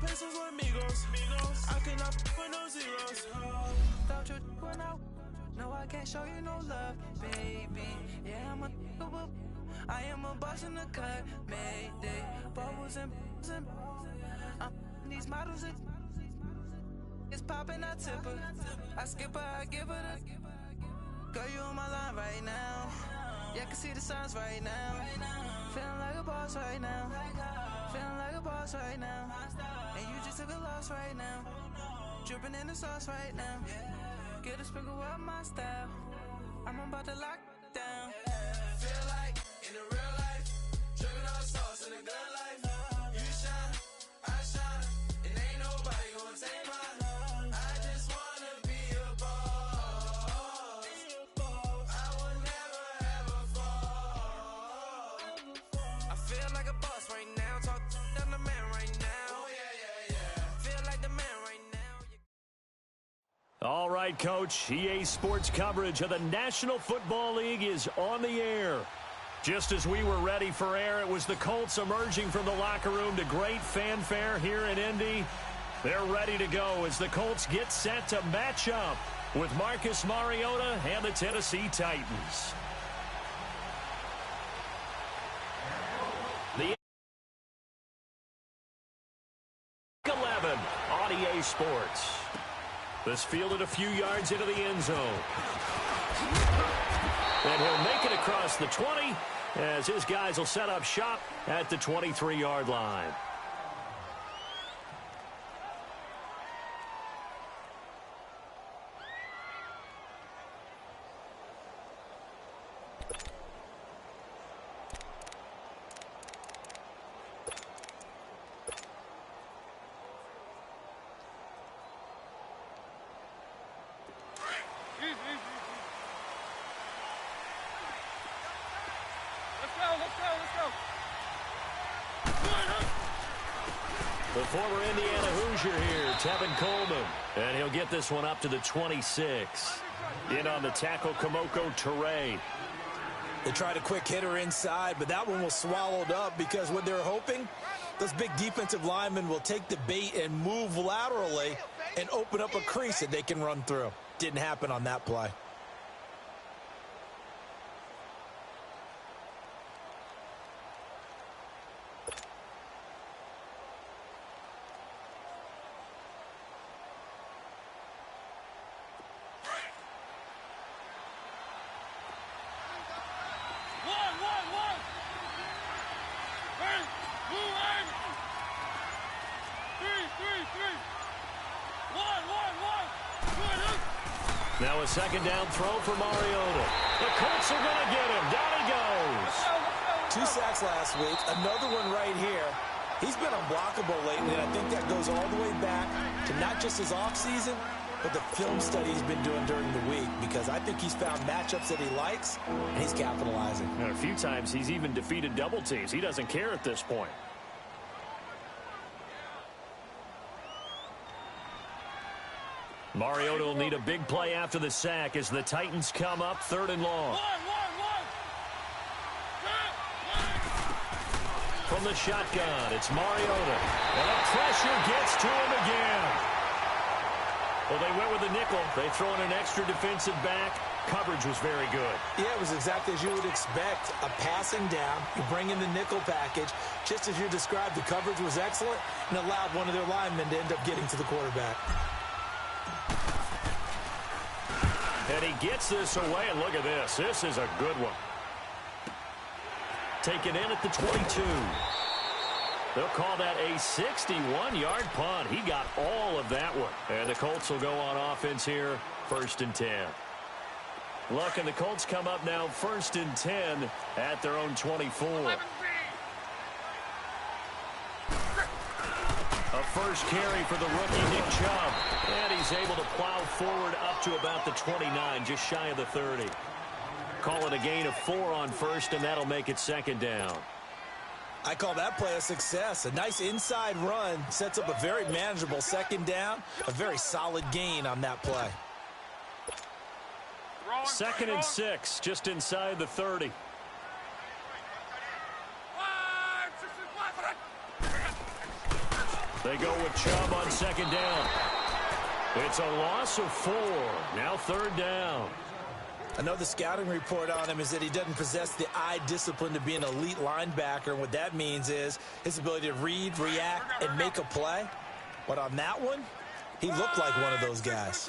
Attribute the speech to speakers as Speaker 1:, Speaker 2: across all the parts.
Speaker 1: pesos or amigos. I cannot put no zeros.
Speaker 2: Without you going out, no, I can't show you no love, baby. Yeah, I am a boss in the cut, mayday. Bubbles and these models, it's popping, I tip her. I skip her, I give her the. Girl, you on my line right now. Yeah, I can see the signs right now. Feeling like a boss right now. Feeling like a boss right now. And you just took a loss right now. Dripping in the sauce right now. Get a sprinkle up my style. I'm about to lock down.
Speaker 1: Feel like in the real life, dripping all sauce in the good life. You shine, I shine, and ain't nobody gonna take mine. I just wanna be a boss. I will never ever fall.
Speaker 2: I feel like a boss right now. Talk to the man right now.
Speaker 1: Oh yeah.
Speaker 2: Feel like the man right now.
Speaker 3: All right, Coach. EA Sports coverage of the National Football League is on the air. Just as we were ready for air, it was the Colts emerging from the locker room to great fanfare here in Indy. They're ready to go as the Colts get set to match up with Marcus Mariota and the Tennessee Titans. The 11 on EA Sports. This fielded a few yards into the end zone. And he'll make it across the 20 as his guys will set up shop at the 23-yard line. The former Indiana Hoosier here, Tevin Coleman. And he'll get this one up to the 26. In on the tackle, Kamoko Toure.
Speaker 4: They tried a quick hitter inside, but that one was swallowed up because what they're hoping, those big defensive linemen will take the bait and move laterally and open up a crease that they can run through. Didn't happen on that play.
Speaker 3: Now a second down throw for Mariota. The Colts are going to get him. Down he goes.
Speaker 4: 2 sacks last week. Another one right here. He's been unblockable lately, and I think that goes all the way back to not just his offseason, but the film study he's been doing during the week, because I think he's found matchups that he likes, and he's capitalizing.
Speaker 3: And a few times he's even defeated double teams. He doesn't care at this point. Mariota will need a big play after the sack as the Titans come up 3rd and long. From the shotgun, it's Mariota. And the pressure gets to him again. Well, they went with the nickel. They throw in an extra defensive back. Coverage was very good.
Speaker 4: Yeah, it was exactly as you would expect. A passing down. You bring in the nickel package. Just as you described, the coverage was excellent and allowed one of their linemen to end up getting to the quarterback.
Speaker 3: And he gets this away, and look at this. This is a good one. Taken in at the 22. They'll call that a 61-yard punt. He got all of that one. And the Colts will go on offense here, 1st and 10. Look, and the Colts come up now 1st and 10 at their own 24. A first carry for the rookie, Nick Chubb. And he's able to plow forward up to about the 29, just shy of the 30. Call it a gain of 4 on 1st, and that'll make it 2nd down.
Speaker 4: I call that play a success. A nice inside run sets up a very manageable 2nd down. A very solid gain on that play.
Speaker 3: 2nd and 6, just inside the 30. They go with Chubb on second down. It's a loss of 4. Now third down.
Speaker 4: Another scouting report on him is that he doesn't possess the eye discipline to be an elite linebacker. And what that means is his ability to read, react, and make a play. But on that one, he looked like one of those guys.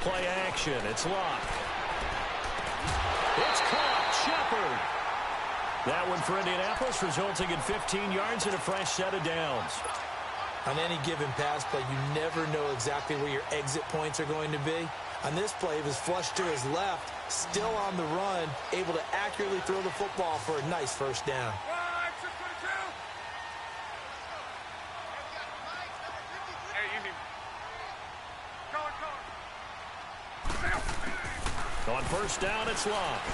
Speaker 3: Play action. It's locked. It's caught. Shepard. That one for Indianapolis, resulting in 15 yards and a fresh set of downs.
Speaker 4: On any given pass play, you never know exactly where your exit points are going to be. On this play, it was flushed to his left, still on the run, able to accurately throw the football for a nice first down.
Speaker 3: On first down, it's locked.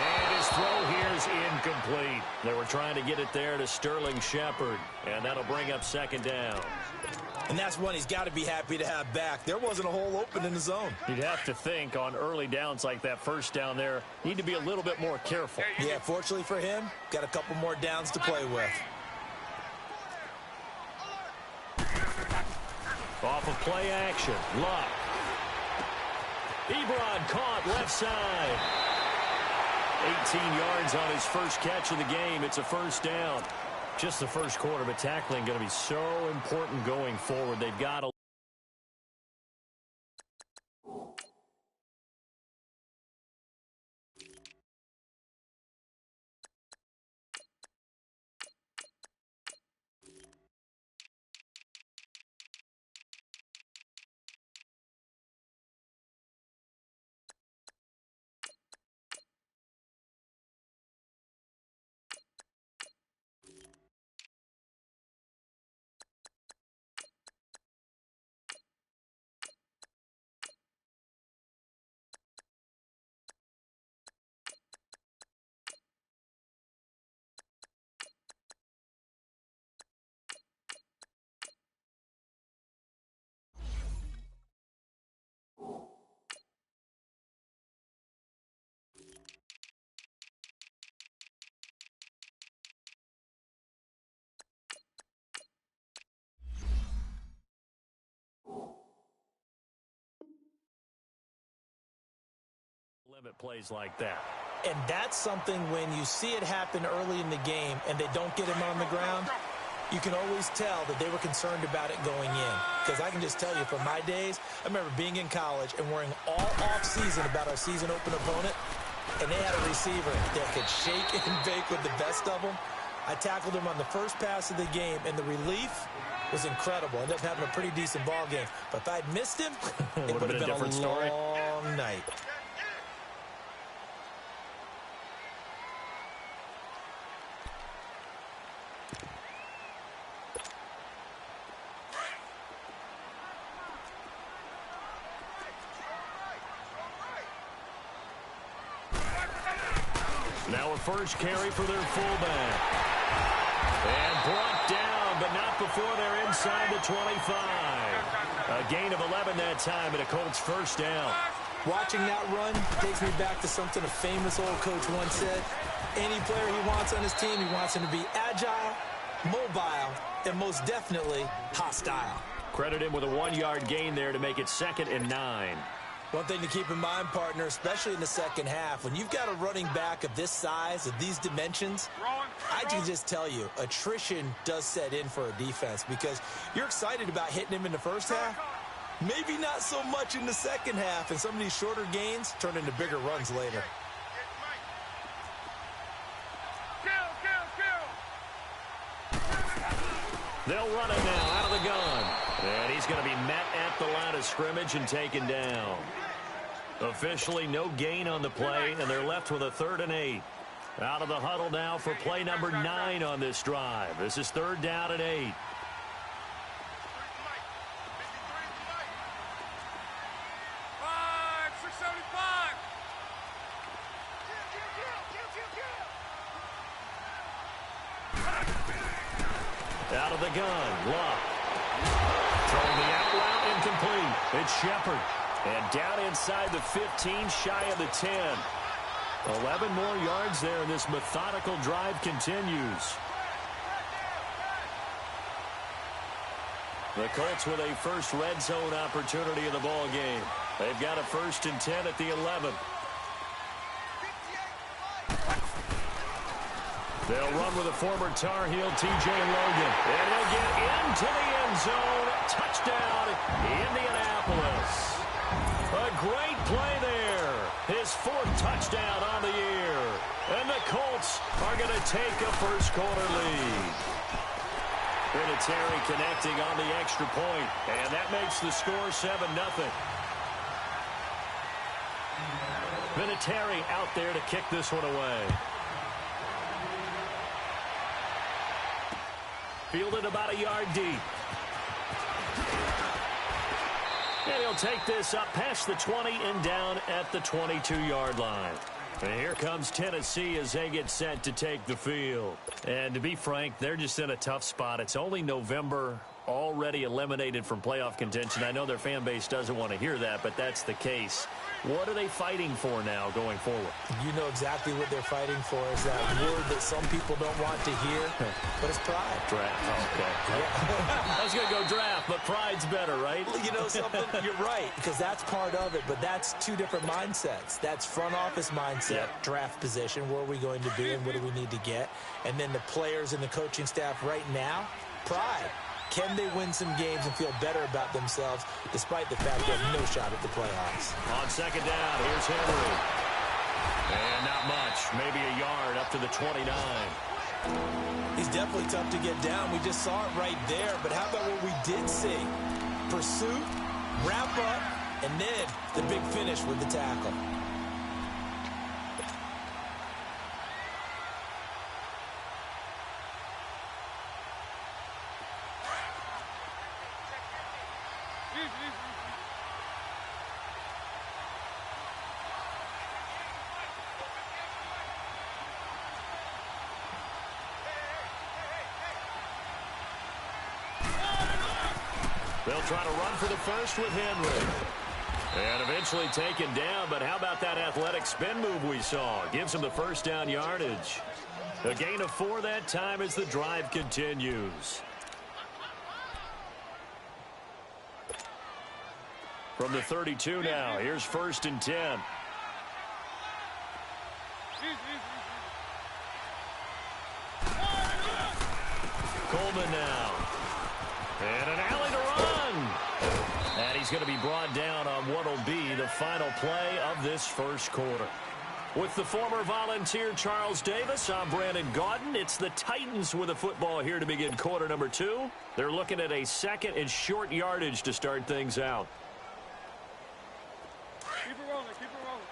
Speaker 3: And his throw here is incomplete. They were trying to get it there to Sterling Shepard, and that'll bring up second down.
Speaker 4: And that's one he's got to be happy to have back. There wasn't a hole open in the zone.
Speaker 3: You'd have to think on early downs like that first down there, need to be a little bit more careful.
Speaker 4: Yeah, fortunately for him, got a couple more downs to play with.
Speaker 3: Off of play action, Luck. Ebron caught left side. 18 yards on his first catch of the game. It's a first down. Just the first quarter, but tackling going to be so important going forward. They've got to... limit plays like that.
Speaker 4: And that's something when you see it happen early in the game and they don't get him on the ground, you can always tell that they were concerned about it going in. Because I can just tell you from my days, I remember being in college and worrying all off-season about our season open opponent, and they had a receiver that could shake and bake with the best of them. I tackled him on the first pass of the game, and the relief was incredible. I ended up having a pretty decent ball game. But if I'd missed him, it would have been a
Speaker 3: different story.
Speaker 4: long night.
Speaker 3: Now a first carry for their fullback. And brought down, but not before they're inside the 25. A gain of 11 that time, and a Colts first down.
Speaker 4: Watching that run takes me back to something a famous old coach once said. Any player he wants on his team, he wants him to be agile, mobile, and most definitely hostile.
Speaker 3: Credit him with a 1-yard gain there to make it 2nd and 9.
Speaker 4: One thing to keep in mind, partner, especially in the second half, when you've got a running back of this size, of these dimensions, I can just tell you, attrition does set in for a defense because you're excited about hitting him in the first half, maybe not so much in the second half, and some of these shorter gains turn into bigger runs later.
Speaker 3: They'll run it now out of the gun. And he's going to be met at the line of scrimmage and taken down. Officially no gain on the play, and they're left with a 3rd and 8. Out of the huddle now for play number 9 on this drive. This is 3rd down and 8. Out of the gun, Luck. Throwing the out route, incomplete. It's Shepard. And down inside the 15, shy of the 10. 11 more yards there, and this methodical drive continues. The Colts with a first red zone opportunity in the ball game. They've got a 1st and 10 at the 11. They'll run with a former Tar Heel, T.J. Logan. And he'll get into the end zone. Touchdown, Indianapolis. A great play there. His 4th touchdown on the year. And the Colts are going to take a first-quarter lead. Vinatieri connecting on the extra point, and that makes the score 7-0. Vinatieri out there to kick this one away. Fielded about a yard deep. And he'll take this up past the 20 and down at the 22-yard line. And here comes Tennessee as they get set to take the field. And to be frank, they're just in a tough spot. It's only November, already eliminated from playoff contention. I know their fan base doesn't want to hear that, but that's the case. What are they fighting for now going forward?
Speaker 4: You know exactly what they're fighting for is that word that some people don't want to hear, but it's pride.
Speaker 3: Draft. Oh, okay. Yeah. I was going to go draft, but pride's better, right?
Speaker 4: You know something? You're right, because that's part of it, but that's two different mindsets. That's front office mindset, draft position, where are we going to be and what do we need to get? And then the players and the coaching staff right now, pride. Can they win some games and feel better about themselves despite the fact they have no shot at the playoffs?
Speaker 3: On 2nd down, here's Henry. And not much, maybe a yard up to the 29.
Speaker 4: He's definitely tough to get down. We just saw it right there. But how about what we did see? Pursuit, wrap up, and then the big finish with the tackle.
Speaker 3: They'll try to run for the first with Henry. And eventually taken down, but how about that athletic spin move we saw? Gives him the first down yardage. A gain of 4 that time as the drive continues. From the 32 now, here's 1st and 10. Coleman now. And an alley to run. And he's going to be brought down on what will be the final play of this first quarter. With the former Volunteer Charles Davis, I'm Brandon Gaudin. It's the Titans with a football here to begin quarter number 2. They're looking at a 2nd and short yardage to start things out.
Speaker 5: Keep it rolling, keep it rolling.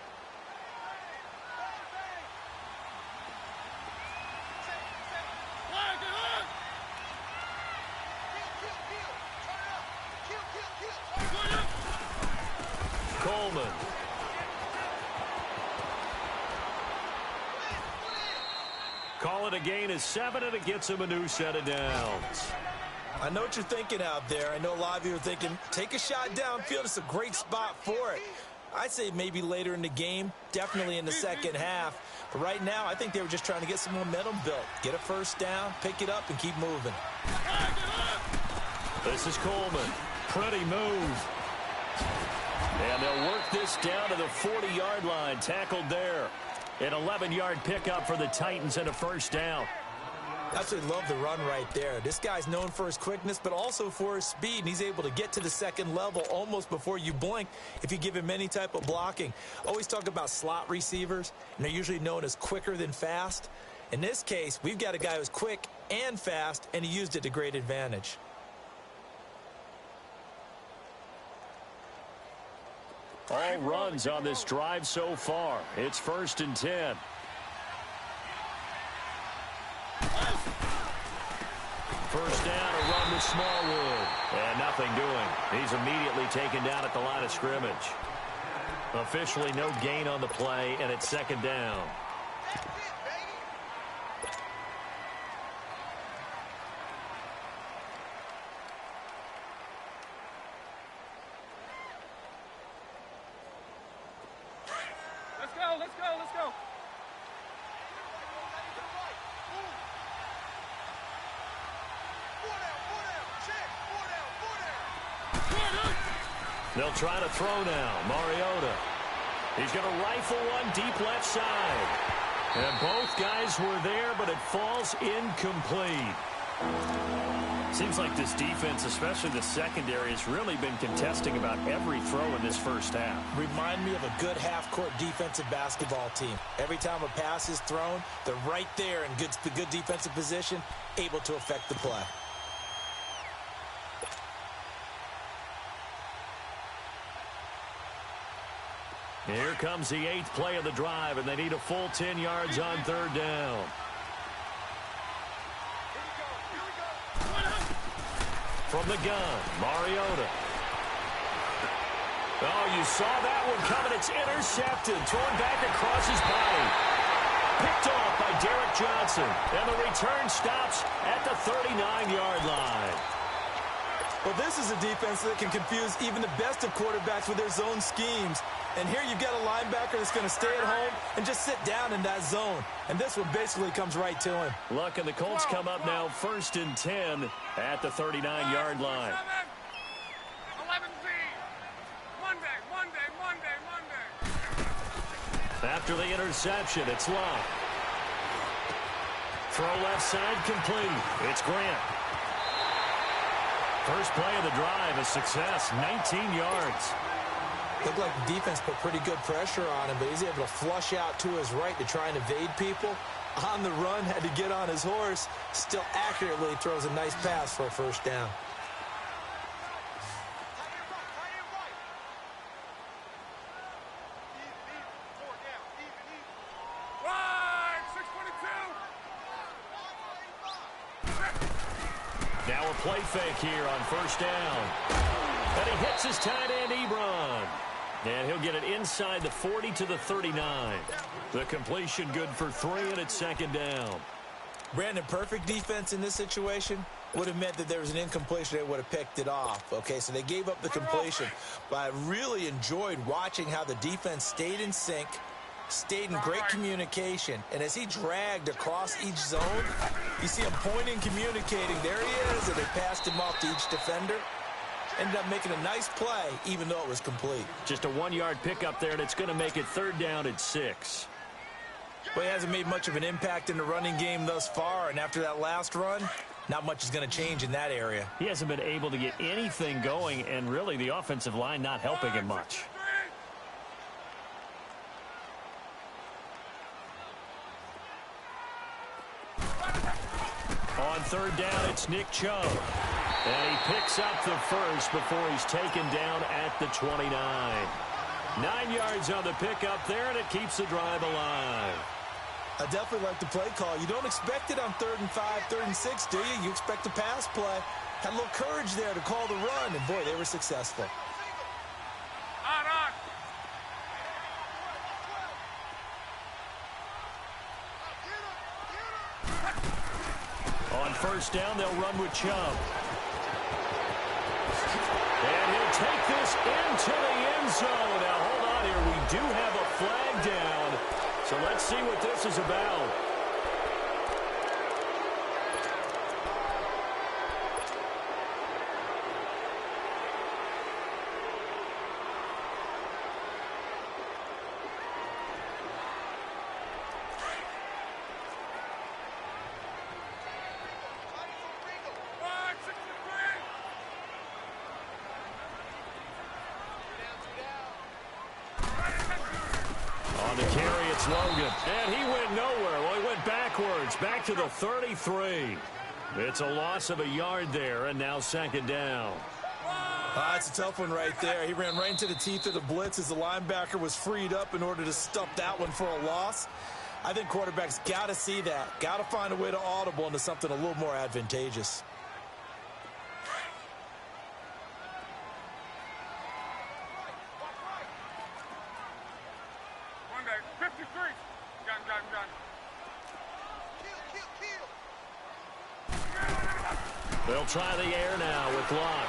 Speaker 3: Coleman. Call it a gain of 7, and it gets him a new set of downs.
Speaker 4: I know what you're thinking out there. I know a lot of you are thinking, take a shot downfield. It's a great spot for it. I'd say maybe later in the game, definitely in the second half. But right now, I think they were just trying to get some momentum built. Get a first down, pick it up, and keep moving.
Speaker 3: This is Coleman. Pretty move. And they'll work this down to the 40-yard line. Tackled there. An 11-yard pickup for the Titans and a first down.
Speaker 4: Absolutely love the run right there. This guy's known for his quickness, but also for his speed, and he's able to get to the second level almost before you blink if you give him any type of blocking. Always talk about slot receivers, and they're usually known as quicker than fast. In this case, we've got a guy who's quick and fast, and he used it to great advantage.
Speaker 3: All runs on this drive so far. It's 1st and 10. First down, a run with Smallwood. And nothing doing. He's immediately taken down at the line of scrimmage. Officially no gain on the play, and it's 2nd down.
Speaker 5: Let's go, let's go, let's go.
Speaker 3: They'll try to throw now. Mariota. He's going to rifle one deep left side. And both guys were there, but it falls incomplete. Seems like this defense, especially the secondary, has really been contesting about every throw in this first half.
Speaker 4: Remind me of a good half-court defensive basketball team. Every time a pass is thrown, they're right there in the good defensive position, able to affect the play.
Speaker 3: Here comes the 8th play of the drive, and they need a full 10 yards on third down. From the gun, Mariota. Oh, you saw that one coming. It's intercepted. Thrown back across his body. Picked off by Derek Johnson. And the return stops at the 39-yard line.
Speaker 4: Well, this is a defense that can confuse even the best of quarterbacks with their zone schemes. And here you've got a linebacker that's going to stay at home and just sit down in that zone. And this one basically comes right to him.
Speaker 3: Look, and the Colts come up now 1st and 10 at the 39-yard line.
Speaker 5: 11Z. Monday.
Speaker 3: After the interception, it's Locke. Throw left side complete. It's Grant. First play of the drive, a success, 19 yards.
Speaker 4: Looked like the defense put pretty good pressure on him, but he's able to flush out to his right to try and evade people. On the run, had to get on his horse. Still accurately throws a nice pass for a first down.
Speaker 3: Now a play fake here on first down. And he hits his tight end, Ebron. And he'll get it inside the 40 to the 39. The completion good for 3, and it's second down.
Speaker 4: Brandon, perfect defense in this situation would have meant that there was an incompletion. They would have picked it off. Okay, so they gave up the completion. But I really enjoyed watching how the defense stayed in sync, stayed in great communication. And as he dragged across each zone, you see him pointing, communicating. There he is, and they passed him off to each defender. Ended up making a nice play, even though it was complete.
Speaker 3: Just a 1-yard pickup there, and it's going to make it third down at 6.
Speaker 4: Well, he hasn't made much of an impact in the running game thus far, and after that last run, not much is going to change in that area.
Speaker 3: He hasn't been able to get anything going, and really the offensive line not helping him much. On third down, it's Nick Chubb. And he picks up the first before he's taken down at the 29. 9 yards on the pickup there, and it keeps the drive alive.
Speaker 4: I definitely like the play call. You don't expect it on 3rd and 5, 3rd and 6, do you? You expect a pass play. Had a little courage there to call the run, and boy, they were successful.
Speaker 3: On first down, they'll run with Chubb. And he'll take this into the end zone. Now, hold on here. We do have a flag down. So let's see what this is about. On the carry, it's Logan. And he went nowhere. Well, he went backwards, back to the 33. It's a loss of a yard there, and now second down.
Speaker 4: It's a tough one right there. He ran right into the teeth of the blitz as the linebacker was freed up in order to stop that one for a loss. I think quarterbacks got to see that. Got to find a way to audible into something a little more advantageous.
Speaker 3: They'll try the air now with Locke.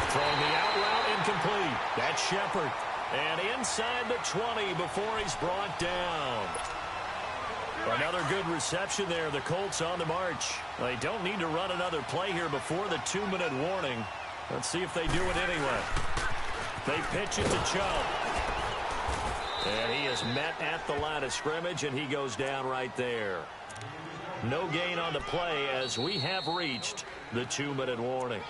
Speaker 3: Throwing the out route incomplete. That's Shepard. And inside the 20 before he's brought down. Another good reception there. The Colts on the march. They don't need to run another play here before the 2-minute warning. Let's see if they do it anyway. They pitch it to Chubb. And he is met at the line of scrimmage, and he goes down right there. No gain on the play as we have reached the 2-minute warning.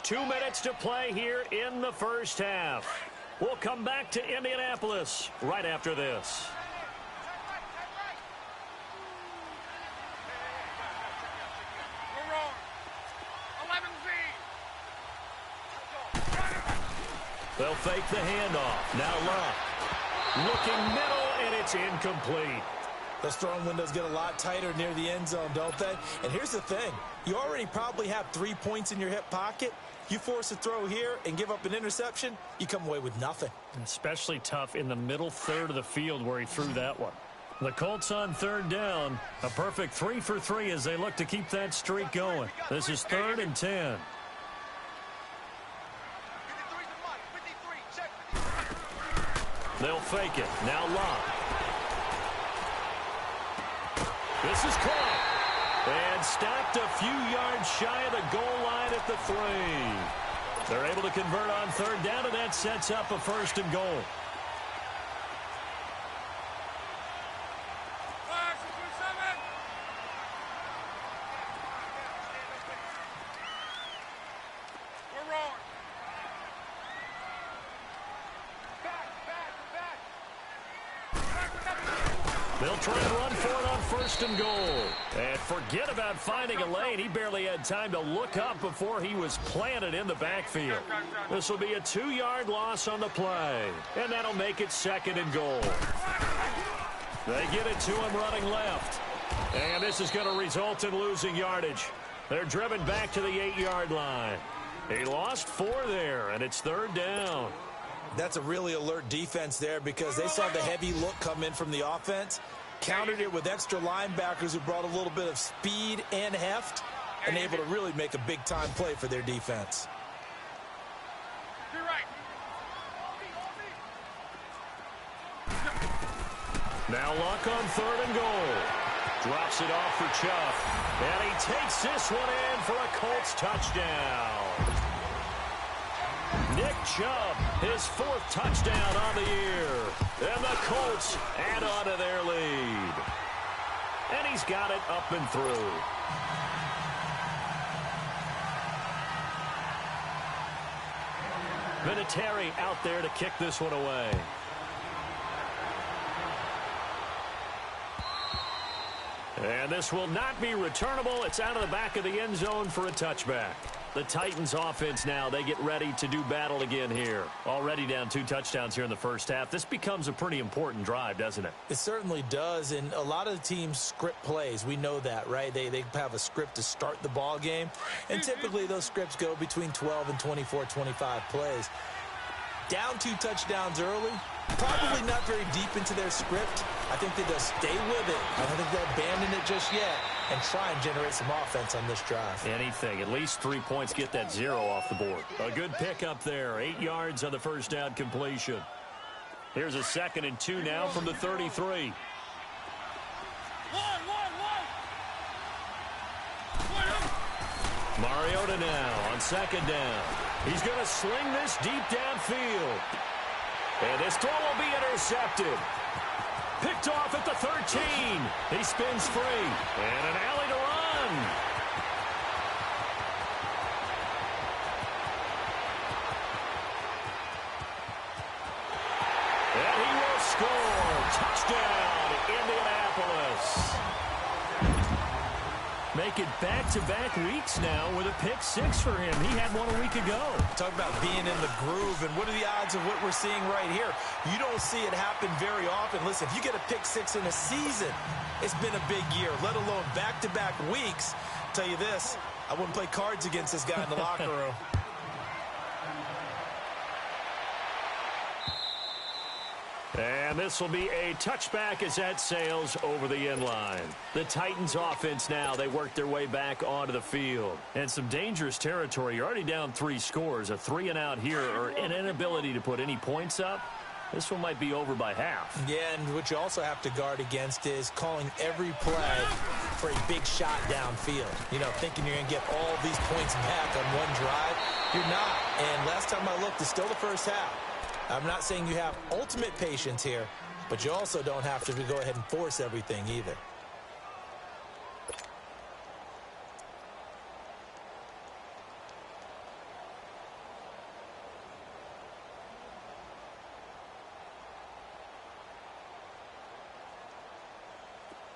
Speaker 3: 2 minutes to play here in the first half. We'll come back to Indianapolis right after this.
Speaker 5: We're wrong. 11Z.
Speaker 3: They'll fake the handoff. Now Luck. Looking middle, and it's incomplete.
Speaker 4: Those throwing windows get a lot tighter near the end zone, don't they? And here's the thing. You already probably have 3 points in your hip pocket. You force a throw here and give up an interception, you come away with nothing.
Speaker 3: Especially tough in the middle third of the field where he threw that one. The Colts on third down. A perfect 3 for 3 as they look to keep that streak going. This is 3rd and 10. They'll fake it. Now Locke. This is caught. And stopped a few yards shy of the goal line at the 3. They're able to convert on third down, and that sets up a 1st and goal. They'll try and run for it on 1st and goal. And forget about finding a lane. He barely had time to look up before he was planted in the backfield. This will be a 2-yard loss on the play. And that'll make it 2nd and goal. They get it to him running left. And this is going to result in losing yardage. They're driven back to the 8-yard line. He lost 4 there, and it's 3rd down.
Speaker 4: That's a really alert defense there because they saw the heavy look come in from the offense, countered it with extra linebackers who brought a little bit of speed and heft, and able to really make a big-time play for their defense.
Speaker 3: Now Luck on 3rd and goal. Drops it off for Chubb. And he takes this one in for a Colts touchdown. Nick Chubb, his 4th touchdown on the year. And the Colts add on to their lead. And he's got it up and through. Vinatieri out there to kick this one away. And this will not be returnable. It's out of the back of the end zone for a touchback. The Titans offense now, they get ready to do battle again here. Already down 2 touchdowns here in the first half. This becomes a pretty important drive, doesn't it?
Speaker 4: It certainly does, and a lot of the teams script plays. We know that, right? They have a script to start the ball game, and typically those scripts go between 12 and 24, 25 plays. Down 2 touchdowns early, probably not very deep into their script. I think they just stay with it. I don't think they'll abandon it just yet and try and generate some offense on this drive.
Speaker 3: Anything. At least 3 points, get that 0 off the board. A good pick up there. 8 yards on the first down completion. Here's a 2nd and 2 now from the 33. Mariota now on 2nd down. He's going to sling this deep downfield. And this throw will be intercepted. Picked off at the 13. He spins free. And an alley to run. And he will score. Touchdown, Indianapolis. Make it back-to-back weeks now with a pick 6 for him. He had one a week ago.
Speaker 4: Talk about being in the groove, and what are the odds of what we're seeing right here? You don't see it happen very often. Listen, if you get a pick 6 in a season, it's been a big year, let alone back-to-back weeks. I'll tell you this, I wouldn't play cards against this guy in the locker room.
Speaker 3: And this will be a touchback as that sails over the end line. The Titans offense now, they work their way back onto the field. And some dangerous territory. You're already down 3 scores. A 3-and-out here or an inability to put any points up. This one might be over by half.
Speaker 4: Yeah, and what you also have to guard against is calling every play for a big shot downfield. You know, thinking you're going to get all these points back on one drive. You're not. And last time I looked, it's still the first half. I'm not saying you have ultimate patience here, but you also don't have to go ahead and force everything either.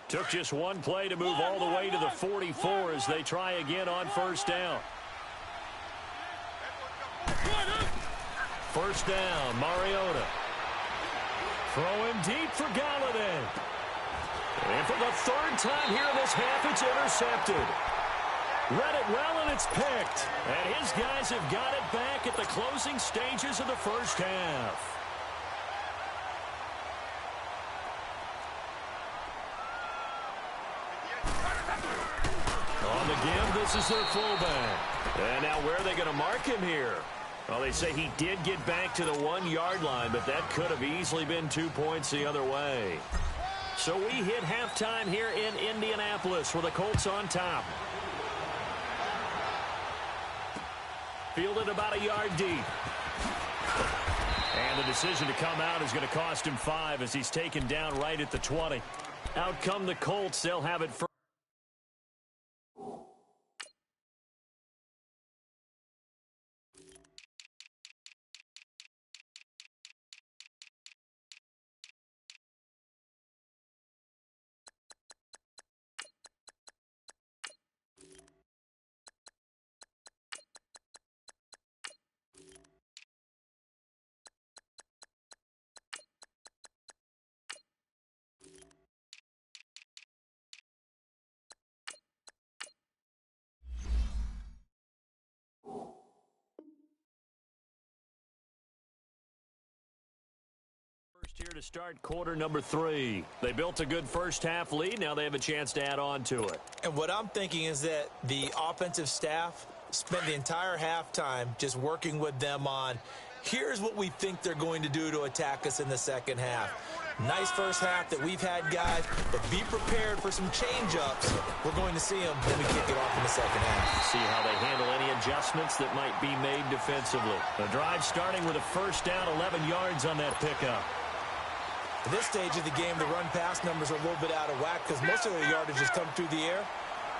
Speaker 3: Took just one play to move all the way to the 44 as they try again on first down. First down, Mariota. Throwing deep for Galladay. And for the third time here in this half, it's intercepted. Read it well, and it's picked. And his guys have got it back at the closing stages of the first half. On the give, this is their fullback. And now where are they going to mark him here? Well, they say he did get back to the 1-yard line, but that could have easily been 2 points the other way. So we hit halftime here in Indianapolis with the Colts on top. Fielded about a yard deep. And the decision to come out is going to cost him 5 as he's taken down right at the 20. Out come the Colts. They'll have it first. Here to start quarter number 3. They built a good first half lead. Now they have a chance to add on to it.
Speaker 4: And what I'm thinking is that the offensive staff spent the entire halftime just working with them on, here's what we think they're going to do to attack us in the second half. Nice first half that we've had, guys, but be prepared for some change-ups. We're going to see them when we kick it off in the second half.
Speaker 3: See how they handle any adjustments that might be made defensively. The drive starting with a first down, 11 yards on that pickup.
Speaker 4: At this stage of the game, the run-pass numbers are a little bit out of whack because most of their yardage has come through the air.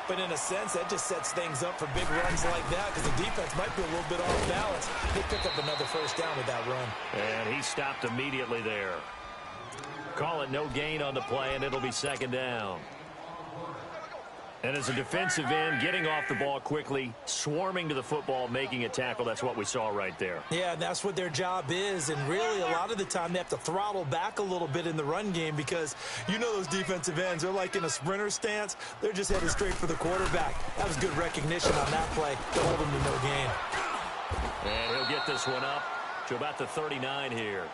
Speaker 4: But in a sense, that just sets things up for big runs like that because the defense might be a little bit off balance. They pick up another first down with that run.
Speaker 3: And he stopped immediately there. Call it no gain on the play, and it'll be second down. And as a defensive end, getting off the ball quickly, swarming to the football, making a tackle, that's what we saw right there.
Speaker 4: Yeah, that's what their job is. And really, a lot of the time, they have to throttle back a little bit in the run game because you know those defensive ends, they're like in a sprinter stance. They're just headed straight for the quarterback. That was good recognition on that play to hold him to no gain.
Speaker 3: And he'll get this one up to about the 39 here.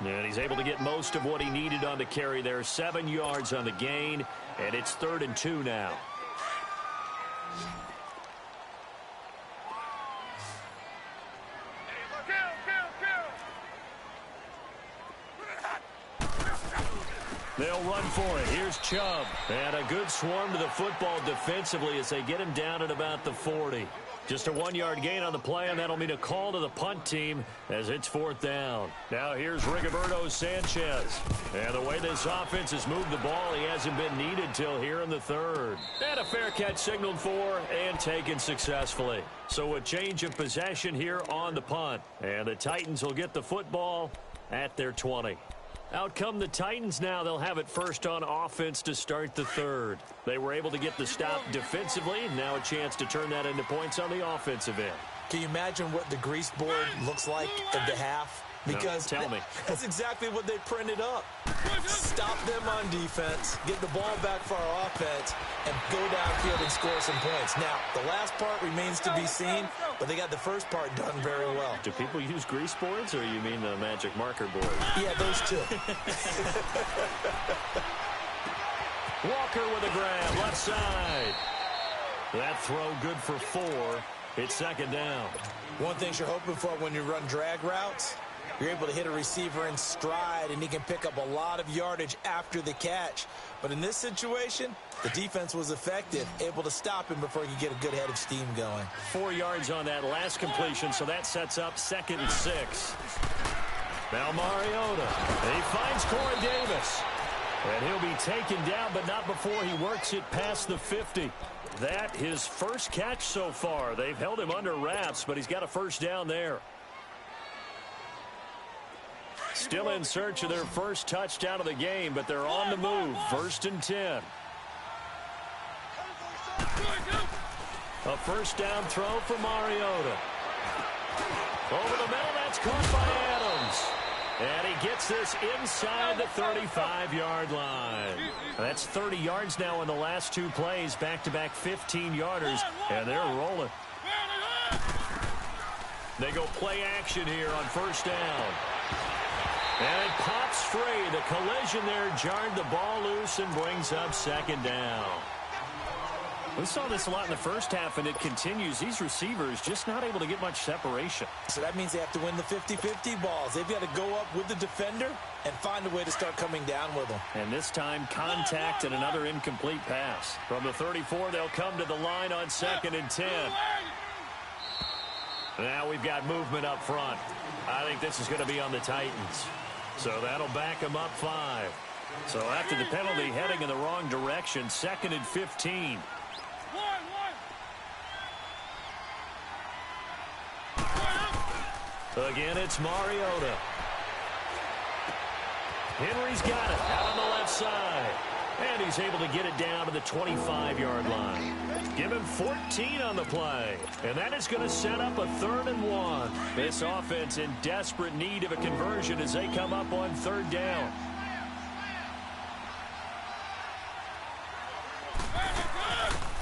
Speaker 3: And he's able to get most of what he needed on the carry there. 7 yards on the gain, and it's 3rd and 2 now. They'll run for it. Here's Chubb. And a good swarm to the football defensively as they get him down at about the 40. Just a 1-yard gain on the play, and that'll mean a call to the punt team as it's 4th down. Now here's Rigoberto Sanchez. And the way this offense has moved the ball, he hasn't been needed till here in the 3rd. And a fair catch signaled for and taken successfully. So a change of possession here on the punt. And the Titans will get the football at their 20. Out come the Titans now. They'll have it first on offense to start the 3rd. They were able to get the stop defensively. Now a chance to turn that into points on the offensive end.
Speaker 4: Can you imagine what the grease board looks like at the half? Because
Speaker 3: no, tell me.
Speaker 4: That's exactly what they printed up. Stop them on defense, get the ball back for our offense, and go downfield and score some points. Now, the last part remains to be seen, but they got the first part done very well.
Speaker 3: Do people use grease boards, or you mean the magic marker board?
Speaker 4: Yeah, those two.
Speaker 3: Walker with a grab, left side. That throw good for 4. It's 2nd down.
Speaker 4: One thing you're hoping for when you run drag routes You're able to hit a receiver in stride, and he can pick up a lot of yardage after the catch. But in this situation, the defense was effective, able to stop him before he could get a good head of steam going.
Speaker 3: 4 yards on that last completion, so that sets up 2nd and 6. Now Mariota. He finds Corey Davis. And he'll be taken down, but not before he works it past the 50. That his first catch so far. They've held him under wraps, but he's got a first down there. Still in search of their first touchdown of the game, but they're on the move. 1st and 10. A first down throw for Mariota. Over the middle, that's caught by Adams. And he gets this inside the 35-yard line. That's 30 yards now in the last 2 plays, back-to-back 15-yarders, and they're rolling. They go play action here on first down. And it pops free. The collision there jarred the ball loose and brings up 2nd down. We saw this a lot in the first half, and it continues. These receivers just not able to get much separation.
Speaker 4: So that means they have to win the 50-50 balls. They've got to go up with the defender and find a way to start coming down with them.
Speaker 3: And this time, contact and another incomplete pass. From the 34, they'll come to the line on 2nd and 10. Now we've got movement up front. I think this is going to be on the Titans. So that'll back them up 5. So after the penalty, heading in the wrong direction, 2nd and 15. Again, it's Mariota. Henry's got it out on the left side. And he's able to get it down to the 25-yard line. Give him 14 on the play. And that is going to set up a 3rd and 1. This offense in desperate need of a conversion as they come up on 3rd down.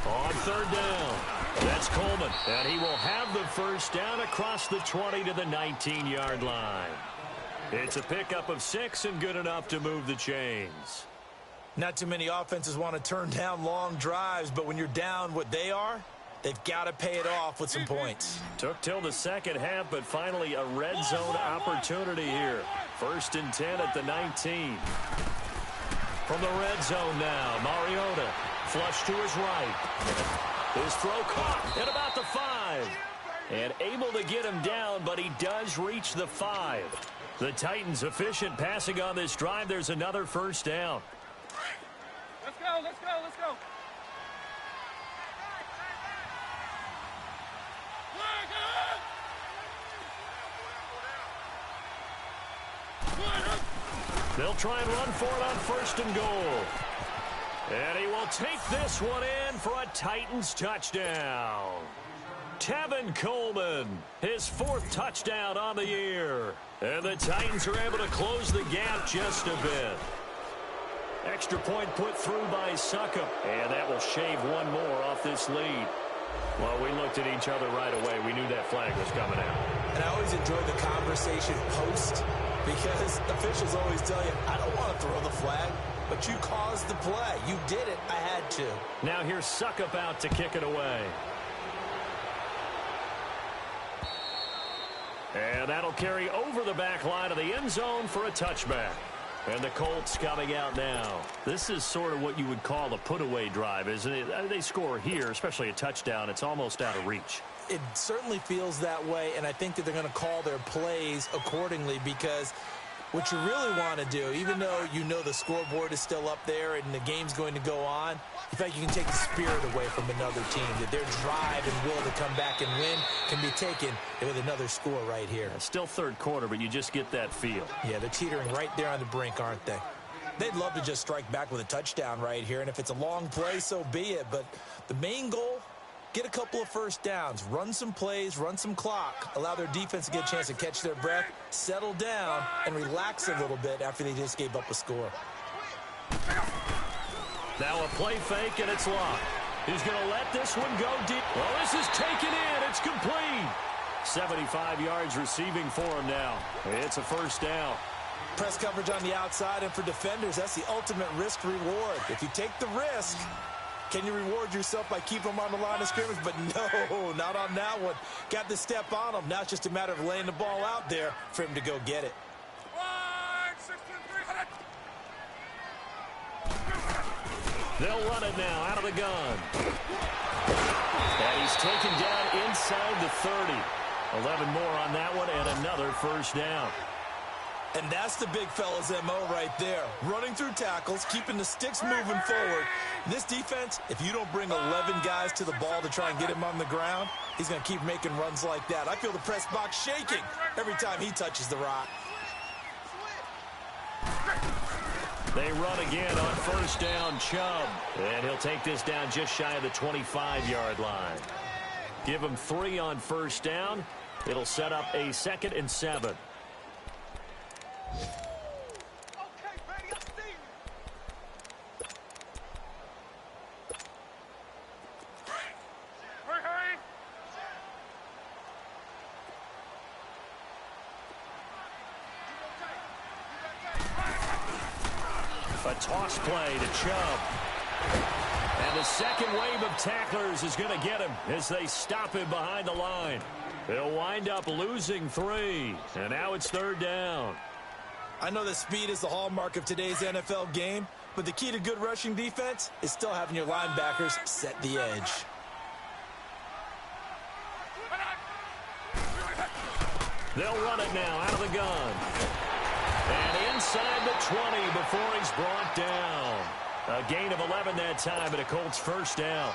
Speaker 3: On 3rd down, that's Coleman. And he will have the first down across the 20 to the 19-yard line. It's a pickup of 6 and good enough to move the chains.
Speaker 4: Not too many offenses want to turn down long drives, but when you're down what they are, they've got to pay it off with some points.
Speaker 3: Took till the second half, but finally a red zone opportunity here. 1st and 10 at the 19. From the red zone now, Mariota. Flush to his right. His throw caught at about the 5. And able to get him down, but he does reach the 5. The Titans efficient passing on this drive. There's another first down.
Speaker 5: Let's go, let's go, let's go.
Speaker 3: They'll try and run for it on 1st and goal. And he will take this one in for a Titans touchdown. Tevin Coleman, his 4th touchdown on the year. And the Titans are able to close the gap just a bit. Extra point put through by Succop. And that will shave one more off this lead. Well, we looked at each other right away. We knew that flag was coming out.
Speaker 4: And I always enjoy the conversation post because officials always tell you, I don't want to throw the flag, but you caused the play. You did it. I had to.
Speaker 3: Now here's Succop out to kick it away. And that'll carry over the back line of the end zone for a touchback. And the Colts coming out now. This is sort of what you would call a put-away drive, isn't it? They score here, especially a touchdown. It's almost out of reach.
Speaker 4: It certainly feels that way, and I think that they're going to call their plays accordingly because what you really want to do, even though you know the scoreboard is still up there and the game's going to go on, in fact, you can take the spirit away from another team, that their drive and will to come back and win can be taken with another score right here.
Speaker 3: Still 3rd quarter, but you just get that feel.
Speaker 4: Yeah, they're teetering right there on the brink, aren't they? They'd love to just strike back with a touchdown right here, and if it's a long play, so be it. But the main goal, get a couple of first downs, run some plays, run some clock, allow their defense to get a chance to catch their breath, settle down, and relax a little bit after they just gave up a score.
Speaker 3: Now a play fake, and it's locked. He's going to let this one go deep. Well, this is taken in. It's complete. 75 yards receiving for him now. It's a first down.
Speaker 4: Press coverage on the outside, and for defenders, that's the ultimate risk reward. If you take the risk, Can you reward yourself by keeping them on the line of scrimmage? But no, not on that one. Got the step on him. Now it's just a matter of laying the ball out there for him to go get it.
Speaker 3: They'll run it now out of the gun. And he's taken down inside the 30. 11 more on that one and another first down.
Speaker 4: And that's the big fella's MO right there. Running through tackles, keeping the sticks moving forward. This defense, if you don't bring 11 guys to the ball to try and get him on the ground, he's going to keep making runs like that. I feel the press box shaking every time he touches the rock.
Speaker 3: They run again on first down, Chubb. And he'll take this down just shy of the 25-yard line. Give him 3 on first down. It'll set up a 2nd and 7. A toss play to Chubb. And the second wave of tacklers is going to get him as they stop him behind the line. They'll wind up losing 3. And now it's 3rd down.
Speaker 4: I know that speed is the hallmark of today's NFL game, but the key to good rushing defense is still having your linebackers set the edge.
Speaker 3: They'll run it now out of the gun. And inside the 20 before he's brought down. A gain of 11 that time, and a Colts first down.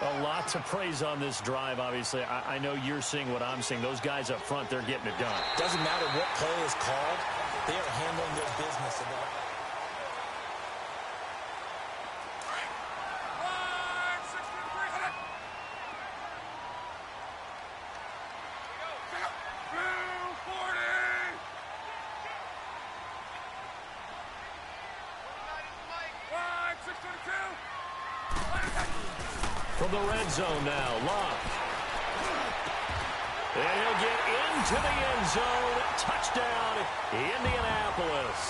Speaker 3: A lot to praise on this drive, obviously. I know you're seeing what I'm seeing. Those guys up front, they're getting it done.
Speaker 4: Doesn't matter what play is called. They are handling their business.
Speaker 3: From the red zone now, Locke. And he'll get into the end zone. Touchdown, Indianapolis.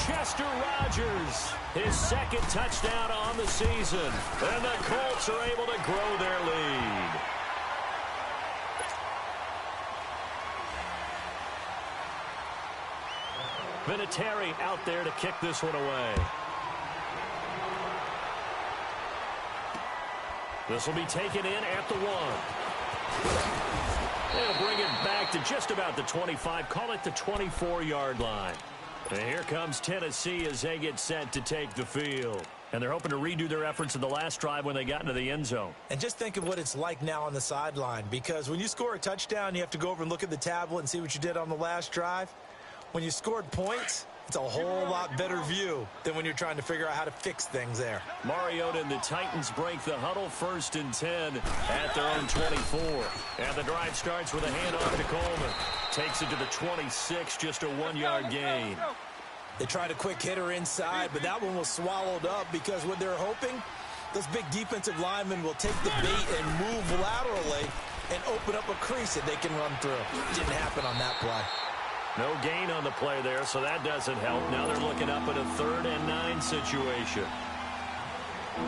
Speaker 3: Chester Rogers, his 2nd touchdown on the season. And the Colts are able to grow their lead. Vinatieri out there to kick this one away. This will be taken in at the 1. They'll bring it back to just about the 25. Call it the 24-yard line. And here comes Tennessee as they get set to take the field. And they're hoping to redo their efforts in the last drive when they got into the end zone.
Speaker 4: And just think of what it's like now on the sideline, because when you score a touchdown, you have to go over and look at the tablet and see what you did on the last drive. When you scored points, it's a whole lot better view than when you're trying to figure out how to fix things there.
Speaker 3: Mariota and the Titans break the huddle, 1st and 10 at their own 24. And the drive starts with a handoff to Coleman. Takes it to the 26, just a 1-yard gain.
Speaker 4: They tried a quick hitter inside, but that one was swallowed up because what they're hoping, those big defensive linemen will take the bait and move laterally and open up a crease that they can run through. Didn't happen on that play.
Speaker 3: No gain on the play there, so that doesn't help. Now they're looking up at a 3rd and 9 situation.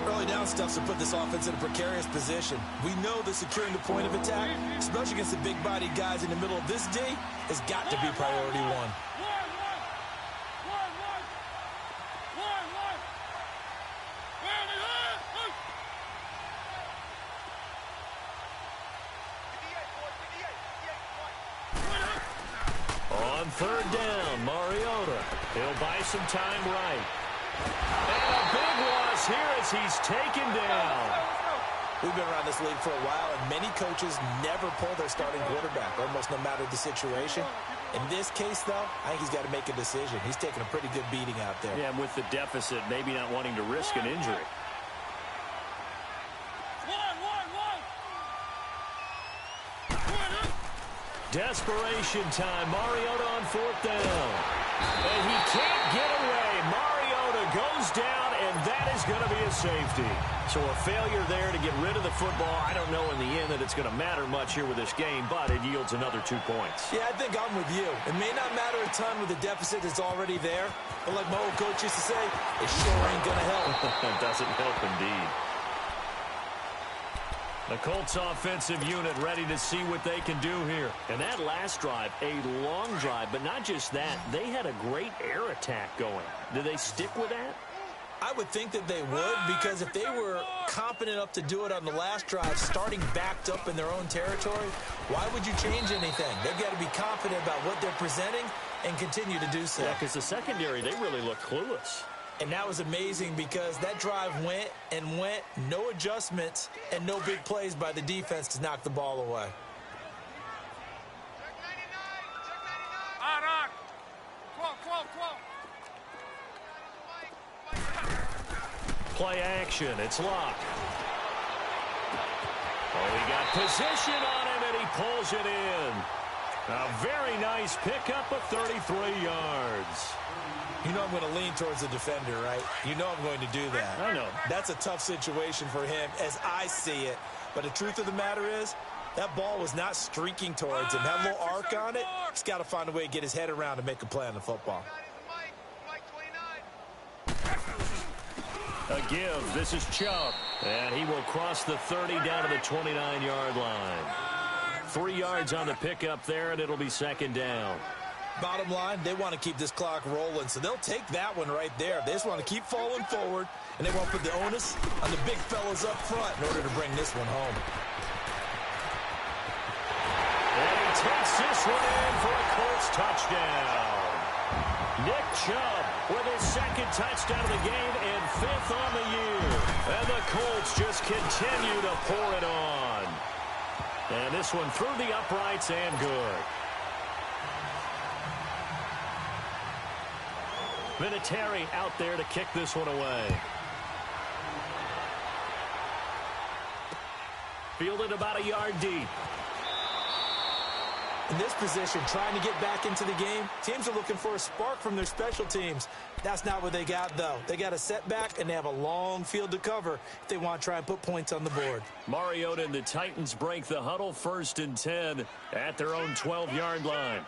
Speaker 4: Early down stuffs to put this offense in a precarious position. We know that securing the point of attack, especially against the big-bodied guys in the middle of this D, has got to be priority 1.
Speaker 3: On 3rd down, Mariota. He'll buy some time right. And a big loss here as he's taken down.
Speaker 4: We've been around this league for a while, and many coaches never pull their starting quarterback, almost no matter the situation. In this case, though, I think he's got to make a decision. He's taking a pretty good beating out there.
Speaker 3: Yeah, and with the deficit, maybe not wanting to risk an injury. Desperation time. Mariota on 4th down. And he can't get away. Mariota goes down and that is going to be a safety. So a failure there to get rid of the football. I don't know in the end that it's going to matter much here with this game, but it yields another 2 points.
Speaker 4: Yeah, I think I'm with you. It may not matter a ton with the deficit that's already there, but like my old coach used to say, it sure ain't going to help.
Speaker 3: It doesn't help indeed. The Colts offensive unit ready to see what they can do here. And that last drive, a long drive, but not just that. They had a great air attack going. Do they stick with that?
Speaker 4: I would think that they would, because if they were confident enough to do it on the last drive, starting backed up in their own territory, why would you change anything? They've got to be confident about what they're presenting and continue to do so.
Speaker 3: Yeah, because the secondary, they really look clueless.
Speaker 4: And that was amazing because that drive went and went, no adjustments, and no big plays by the defense to knock the ball away.
Speaker 5: On. 12.
Speaker 3: Play action. It's locked. Oh, he got position on him, and he pulls it in. A very nice pickup of 33 yards.
Speaker 4: You know I'm going to lean towards the defender, right? You know I'm going to do that.
Speaker 3: I know.
Speaker 4: That's a tough situation for him as I see it. But the truth of the matter is, that ball was not streaking towards him. That little arc on it, he's got to find a way to get his head around and make a play on the football.
Speaker 3: A give. This is Chubb. And he will cross the 30 down to the 29-yard line. 3 yards on the pickup there, and it'll be second down.
Speaker 4: Bottom line, they want to keep this clock rolling, so they'll take that one right there. They just want to keep falling forward, and they want to put the onus on the big fellas up front in order to bring this one home.
Speaker 3: And he takes this one in for a Colts touchdown. Nick Chubb with his second touchdown of the game and 5th on the year. And the Colts just continue to pour it on. And this one through the uprights and good. Vinatieri out there to kick this one away. Fielded about a yard deep.
Speaker 4: In this position, trying to get back into the game, teams are looking for a spark from their special teams. That's not what they got, though. They got a setback, and they have a long field to cover if they want to try and put points on the board.
Speaker 3: Mariota and the Titans break the huddle, 1st and 10 at their own 12-yard line.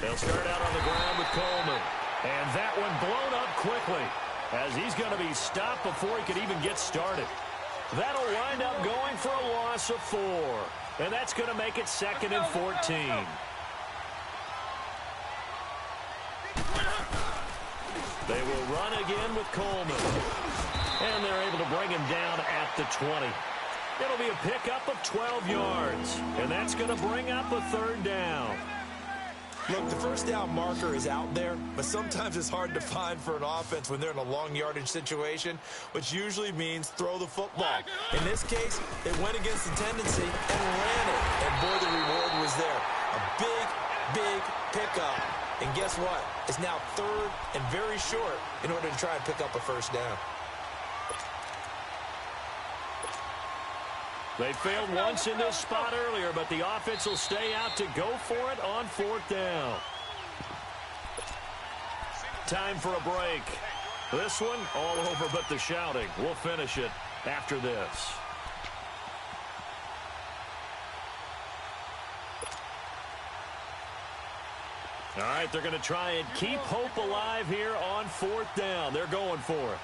Speaker 3: They'll start out on the ground with Coleman. And that one blown up quickly as he's going to be stopped before he could even get started. That'll wind up going for a loss of 4. And that's going to make it 2nd and 14. They will run again with Coleman. And they're able to bring him down at the 20. It'll be a pickup of 12 yards. And that's going to bring up a 3rd down.
Speaker 4: Look, the first down marker is out there, but sometimes it's hard to find for an offense when they're in a long yardage situation, which usually means throw the football. In this case, they went against the tendency and ran it, and boy, the reward was there. A big pickup, and guess what? It's now 3rd and very short in order to try and pick up a 1st down.
Speaker 3: They failed once in this spot earlier, but the offense will stay out to go for it on 4th down. Time for a break. This one all over but the shouting. We'll finish it after this. All right, they're going to try and keep hope alive here on 4th down. They're going for it.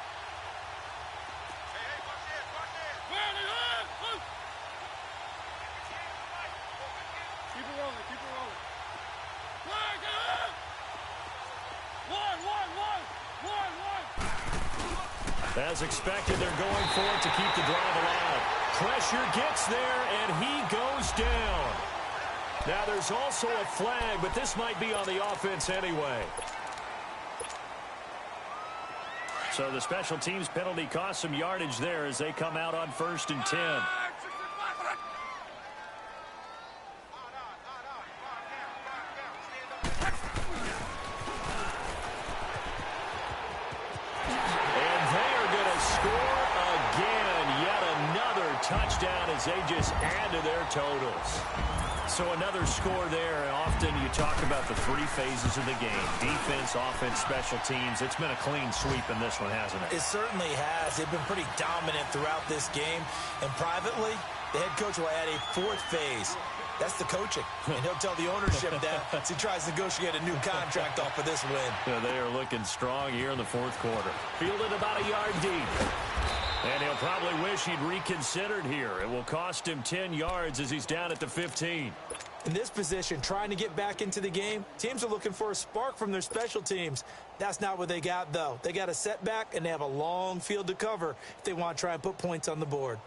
Speaker 3: As expected, they're going for it to keep the drive alive. Pressure gets there, and he goes down. Now, there's also a flag, but this might be on the offense anyway. So the special teams penalty cost some yardage there as they come out on 1st and 10. touchdown as they just add to their totals. So another score there, and often you talk about the three phases of the game: defense, offense, special teams. It's been a clean sweep in this one, hasn't it?
Speaker 4: It certainly has. They've been pretty dominant throughout this game. And privately, the head coach will add a fourth phase. That's the coaching. And he'll tell the ownership that as he tries to negotiate a new contract off of this win.
Speaker 3: Yeah, they are looking strong here in the fourth quarter. Fielded about a yard deep. And he'll probably wish he'd reconsidered here. It will cost him 10 yards as he's down at the 15.
Speaker 4: In this position, trying to get back into the game, teams are looking for a spark from their special teams. That's not what they got, though. They got a setback, and they have a long field to cover if they want to try and put points on the board.